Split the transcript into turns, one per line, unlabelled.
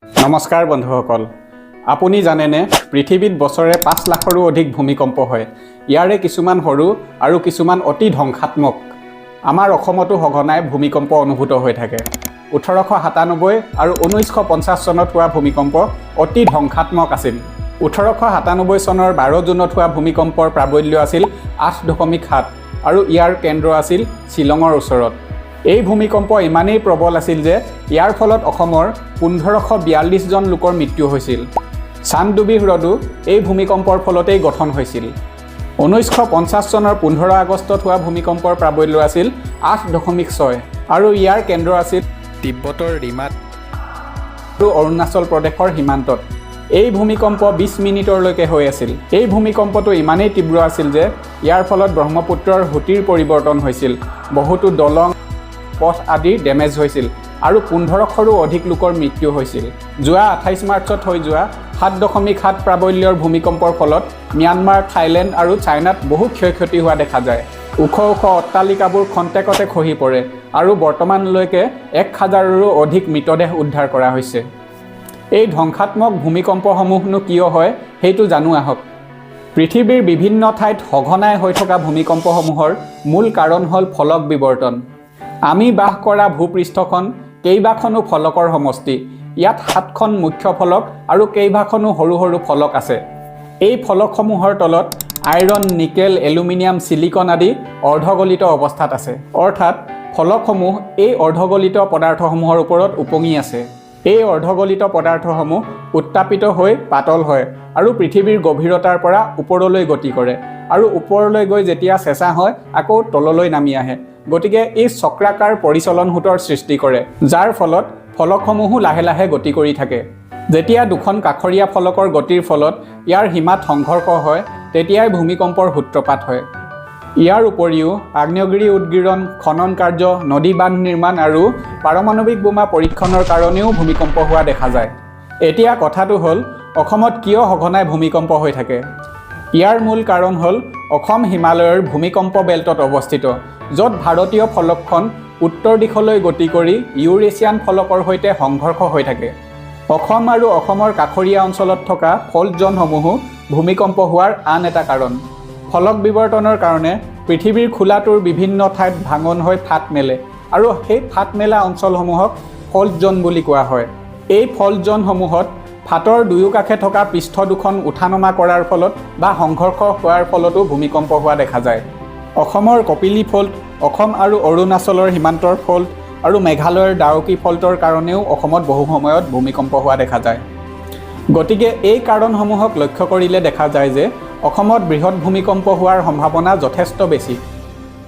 নমস্কাৰ বন্ধুসকল, আপুনি জানেনে পৃথিৱীত বছৰে ৫ লাখৰো অধিক ভূমিকম্প হয়। ইয়াৰে কিছুমান সৰু আৰু কিছুমান অতি ধ্বংসাত্মক। আমাৰ অসমতো সঘনাই ভূমিকম্প অনুভূত হৈ থাকে। 1897 আৰু 1950 চনত হোৱা ভূমিকম্প অতি ধ্বংসাত্মক আছিল। 1897 চনৰ 12 জুনত হোৱা ভূমিকম্পৰ প্ৰাবল্য আছিল 8.7 আৰু ইয়াৰ কেন্দ্ৰ আছিল শ্বিলঙৰ ওচৰত। এই ভূমিকম্প ইমানেই প্ৰবল আছিল যে ইয়াৰ ফলত অসমৰ 1542 জন লোকৰ মৃত্যু হৈছিল। চান্দডুবি হ্ৰদো এই ভূমিকম্পৰ ফলতেই গঠন হৈছিল। 1950 চনৰ 15 আগষ্টত হোৱা ভূমিকম্পৰ প্ৰাবল্য আছিল 8.6 আৰু ইয়াৰ কেন্দ্ৰ আছিল তিব্বতৰ ৰিমাত আৰু অৰুণাচল প্ৰদেশৰ সীমান্তত। এই ভূমিকম্প 20 মিনিটলৈকে হৈ আছিল। এই ভূমিকম্পটো ইমানেই তীব্ৰ আছিল যে ইয়াৰ ফলত ব্ৰহ্মপুত্ৰৰ সুতিৰ পৰিৱৰ্তন হৈছিল, বহুতো দলং পথ আদি ডেমেজ হৈছিল আৰু 1500ৰো অধিক লোকৰ মৃত্যু হৈছিল। যোৱা 28 মাৰ্চত হৈ যোৱা 7.7 প্ৰাবল্যৰ ভূমিকম্পৰ ফলত ম্যানমাৰ, থাইলেণ্ড আৰু চাইনাত বহু ক্ষয়ক্ষতি হোৱা দেখা যায়। ওখ ওখ অট্টালিকাবোৰ খন্তেকতে খহি পৰে আৰু বৰ্তমানলৈকে 1000ৰো অধিক মৃতদেহ উদ্ধাৰ কৰা হৈছে। এই ধ্বংসাত্মক ভূমিকম্পসমূহনো কিয় হয় সেইটো জানো আহক। পৃথিৱীৰ বিভিন্ন ঠাইত সঘনাই হৈ থকা ভূমিকম্পসমূহৰ মূল কাৰণ হ'ল ফলক বিৱৰ্তন। আমি বাস কৰা ভূপৃষ্ঠখন কেইবাখনো ফলকৰ সমষ্টি। ইয়াত 7খন মুখ্য ফলক আৰু কেইবাখনো সৰু সৰু ফলক আছে। এই ফলকসমূহৰ তলত আইৰণ, নিকেল, এলুমিনিয়াম, সিলিকন আদি অৰ্ধগলিত অৱস্থাত আছে। অৰ্থাৎ ফলকসমূহ এই অৰ্ধগলিত পদাৰ্থসমূহৰ ওপৰত উপঙি আছে। এই অৰ্ধগলিত পদাৰ্থসমূহ উত্তাপিত হৈ পাতল হয় আৰু পৃথিৱীৰ গভীৰতাৰ পৰা ওপৰলৈ গতি কৰে আৰু ওপৰলৈ গৈ যেতিয়া চেঁচা হয় আকৌ তললৈ নামি আহে। গতিকে এই চক্ৰাকাৰ পৰিচলন সোঁতৰ সৃষ্টি কৰে, যাৰ ফলত ফলকসমূহো লাহে লাহে গতি কৰি থাকে। যেতিয়া দুখন কাষৰীয়া ফলকৰ গতিৰ ফলত ইয়াৰ সীমাত সংঘৰ্ষ হয় তেতিয়াই ভূমিকম্পৰ সূত্ৰপাত হয়। ইয়াৰ উপৰিও আগ্নেয়গিৰি উদগীৰণ, খনন কাৰ্য, নদী বান্ধ নিৰ্মাণ আৰু পাৰমাণৱিক বোমা পৰীক্ষণৰ কাৰণেও ভূমিকম্প হোৱা দেখা যায়। এতিয়া কথাটো হ'ল, অসমত কিয় সঘনাই ভূমিকম্প হৈ থাকে? ইয়াৰ মূল কাৰণ হ'ল অসম হিমালয়ৰ ভূমিকম্প বেল্টত অৱস্থিত, য'ত ভাৰতীয় ফলকখন উত্তৰ দিশলৈ গতি কৰি ইউৰেছিয়ান ফলকৰ সৈতে সংঘৰ্ষ হৈ থাকে। অসম আৰু অসমৰ কাষৰীয়া অঞ্চলত থকা ফল্ট জ'নসমূহো ভূমিকম্প হোৱাৰ আন এটা কাৰণ। ফলক বিৱৰ্তনৰ কাৰণে পৃথিৱীৰ খোলাটোৰ বিভিন্ন ঠাইত ভাঙন হৈ ফাট মেলে আৰু সেই ফাট মেলা অঞ্চলসমূহক ফল্ট জ'ন বুলি কোৱা হয়। এই ফল্ট জ'নসমূহত ফাটৰ দুয়োকাষে থকা পৃষ্ঠ দুখন উঠা নমা কৰাৰ ফলত বা সংঘৰ্ষ হোৱাৰ ফলতো ভূমিকম্প হোৱা দেখা যায়। অসমৰ কপিলী ফল্ট, অসম আৰু অৰুণাচলৰ সীমান্তৰ ফল্ট আৰু মেঘালয়ৰ ডাউকি ফল্টৰ কাৰণেও অসমত বহু সময়ত ভূমিকম্প হোৱা দেখা যায়। গতিকে এই কাৰণসমূহক লক্ষ্য কৰিলে দেখা যায় যে অসমত বৃহৎ ভূমিকম্প হোৱাৰ সম্ভাৱনা যথেষ্ট বেছি।